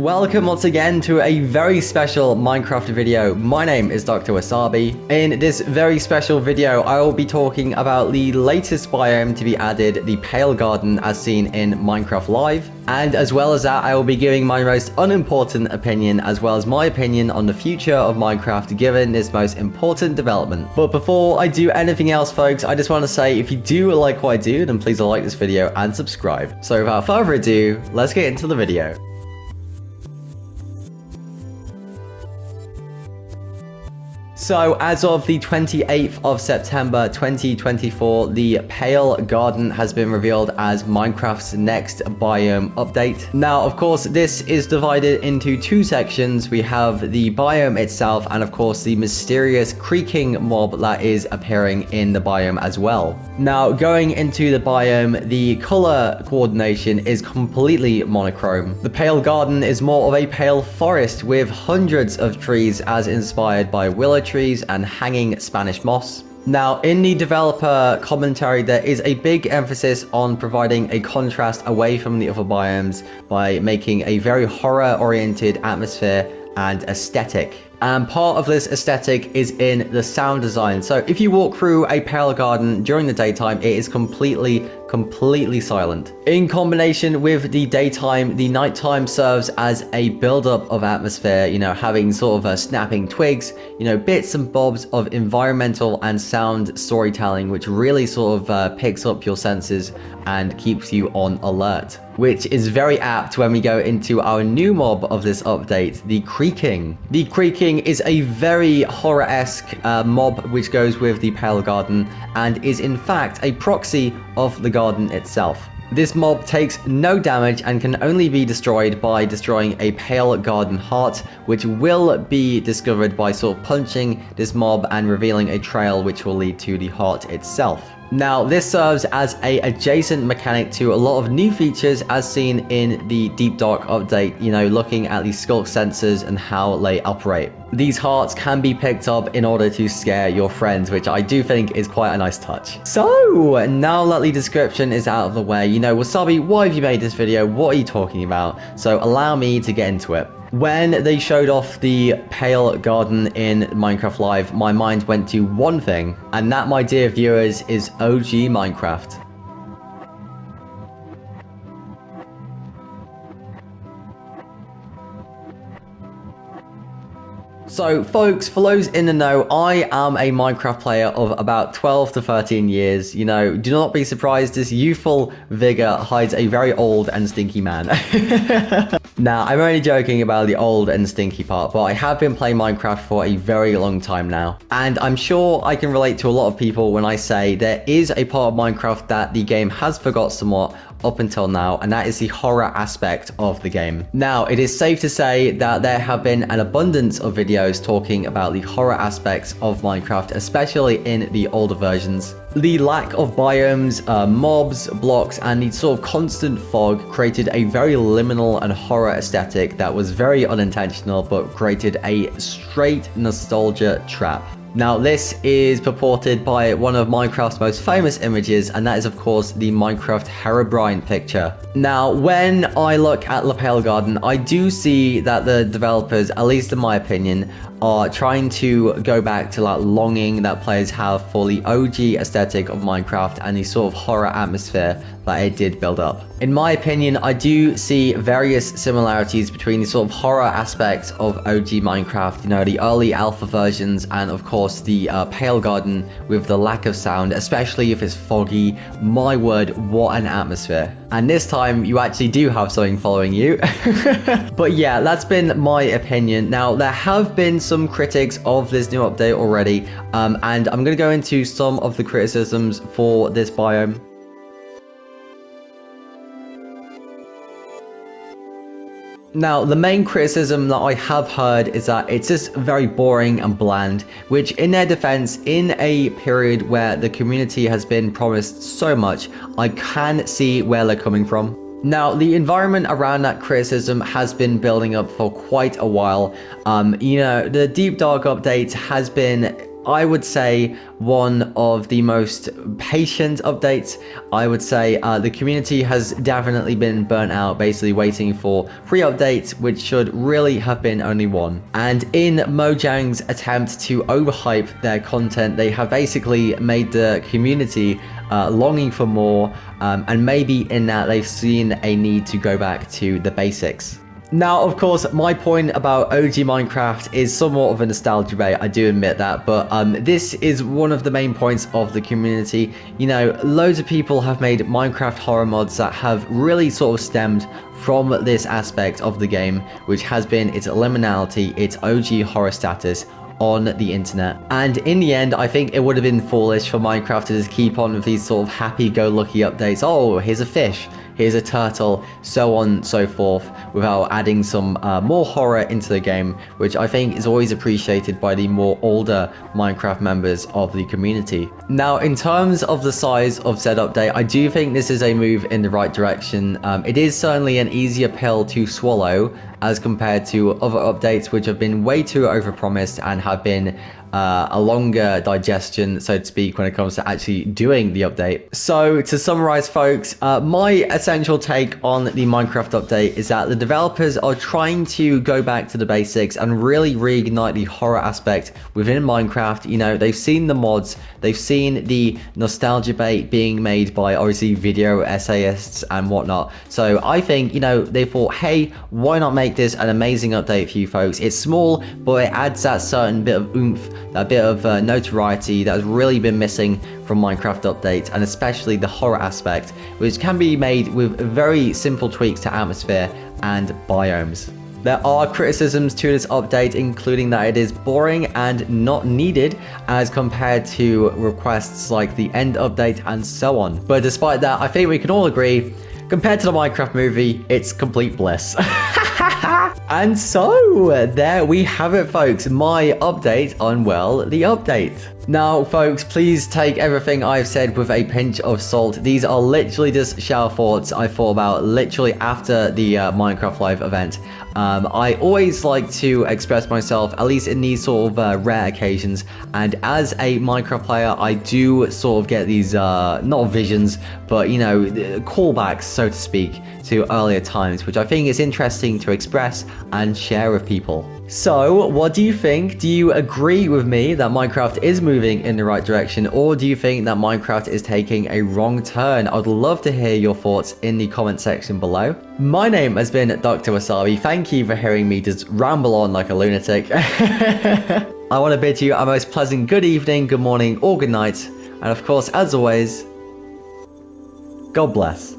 welcome once again to a very special Minecraft video. My name is Dr. Wasabi. In this very special video, I will be talking about the latest biome to be added, the Pale Garden as seen in Minecraft Live. And as well as that, I will be giving my most unimportant opinion, as well as my opinion on the future of Minecraft given this most important development. But before I do anything else, folks, I just want to say if you do like what I do, then please like this video and subscribe. So without further ado, let's get into the video. So, as of the 28th of September 2024, the Pale Garden has been revealed as Minecraft's next biome update. Now, of course, this is divided into two sections. We have the biome itself and, of course, the mysterious creaking mob that is appearing in the biome as well. Now, going into the biome, the color coordination is completely monochrome. The Pale Garden is more of a pale forest with hundreds of trees as inspired by willow trees and hanging Spanish moss. Now, in the developer commentary, there is a big emphasis on providing a contrast away from the other biomes by making a very horror-oriented atmosphere and aesthetic. And part of this aesthetic is in the sound design. So if you walk through a Pale Garden during the daytime, it is completely silent. In combination with the daytime, the nighttime serves as a build-up of atmosphere, you know, having sort of snapping twigs, you know, bits and bobs of environmental and sound storytelling, which really sort of picks up your senses and keeps you on alert, which is very apt when we go into our new mob of this update, the creaking. The creaking is a very horror-esque mob which goes with the Pale Garden and is in fact a proxy of the garden itself. This mob takes no damage and can only be destroyed by destroying a Pale Garden heart, which will be discovered by sort of punching this mob and revealing a trail which will lead to the heart itself. Now, this serves as a adjacent mechanic to a lot of new features as seen in the Deep Dark update, you know, looking at the skulk sensors and how they operate. These hearts can be picked up in order to scare your friends, which I do think is quite a nice touch. So, now that the description is out of the way, you know, Wasabi, why have you made this video? What are you talking about? So, allow me to get into it. When they showed off the Pale Garden in Minecraft Live, my mind went to one thing, and that, my dear viewers, is OG Minecraft. So, folks, for those in the know, I am a Minecraft player of about 12 to 13 years. You know, do not be surprised, this youthful vigor hides a very old and stinky man. Now, I'm only joking about the old and stinky part, but I have been playing Minecraft for a very long time now. And I'm sure I can relate to a lot of people when I say there is a part of Minecraft that the game has forgot somewhat up until now, and that is the horror aspect of the game. Now, it is safe to say that there have been an abundance of videos talking about the horror aspects of Minecraft, especially in the older versions. The lack of biomes, mobs, blocks, and the sort of constant fog created a very liminal and horror aesthetic that was very unintentional, but created a straight nostalgia trap. Now, this is purported by one of Minecraft's most famous images, and that is, of course, the Minecraft Herobrine picture. Now, when I look at the Pale Garden, I do see that the developers, at least in my opinion, are trying to go back to that longing that players have for the OG aesthetic of Minecraft and the sort of horror atmosphere that it did build up. In my opinion, I do see various similarities between the sort of horror aspects of OG Minecraft, you know, the early alpha versions, and of course the Pale Garden with the lack of sound, especially if it's foggy. My word, what an atmosphere. And this time you actually do have something following you. But yeah, that's been my opinion. Now, there have been some critics of this new update already, and I'm going to go into some of the criticisms for this biome. Now, the main criticism that I have heard is that it's just very boring and bland, which in their defense, in a period where the community has been promised so much, I can see where they're coming from. Now, the environment around that criticism has been building up for quite a while. You know, the Deep Dark update has been I would say one of the most patient updates. I would say the community has definitely been burnt out, basically waiting for 3 updates, which should really have been only 1. And in Mojang's attempt to overhype their content, they have basically made the community longing for more, and maybe in that they've seen a need to go back to the basics. Now, of course, my point about OG Minecraft is somewhat of a nostalgia bait, I do admit that, but this is one of the main points of the community. You know, loads of people have made Minecraft horror mods that have really sort of stemmed from this aspect of the game, which has been its liminality, its OG horror status on the internet. And in the end, I think it would have been foolish for Minecraft to just keep on with these sort of happy-go-lucky updates. Oh, here's a fish, here's a turtle, so on and so forth, without adding some more horror into the game, which I think is always appreciated by the more older Minecraft members of the community. Now, in terms of the size of said update, I do think this is a move in the right direction. It is certainly an easier pill to swallow as compared to other updates which have been way too overpromised and have been a longer digestion, so to speak, when it comes to actually doing the update. So to summarize, folks, my essential take on the Minecraft update is that the developers are trying to go back to the basics and really reignite the horror aspect within Minecraft. You know, they've seen the mods, they've seen the nostalgia bait being made by obviously video essayists and whatnot. So I think, you know, they thought, hey, why not make this an amazing update for you folks? It's small, but it adds that certain bit of oomph, that bit of notoriety that has really been missing from Minecraft updates, and especially the horror aspect, which can be made with very simple tweaks to atmosphere and biomes. There are criticisms to this update, including that it is boring and not needed as compared to requests like the end update and so on. But despite that, I think we can all agree, compared to the Minecraft movie, it's complete bliss. And so, there we have it, folks. My update on, well, the update. Now, folks, please take everything I've said with a pinch of salt. These are literally just shower thoughts I thought about literally after the Minecraft Live event. I always like to express myself, at least in these sort of rare occasions. And as a Minecraft player, I do sort of get these, not visions, but, you know, callbacks, so to speak, to earlier times, which I think is interesting to express and share with people. So, what do you think? Do you agree with me that Minecraft is moving in the right direction, or do you think that Minecraft is taking a wrong turn? I'd love to hear your thoughts in the comment section below. My name has been Dr. Wasabi. Thank you for hearing me just ramble on like a lunatic. I want to bid you a most pleasant good evening, good morning, or good night. And of course, as always, God bless.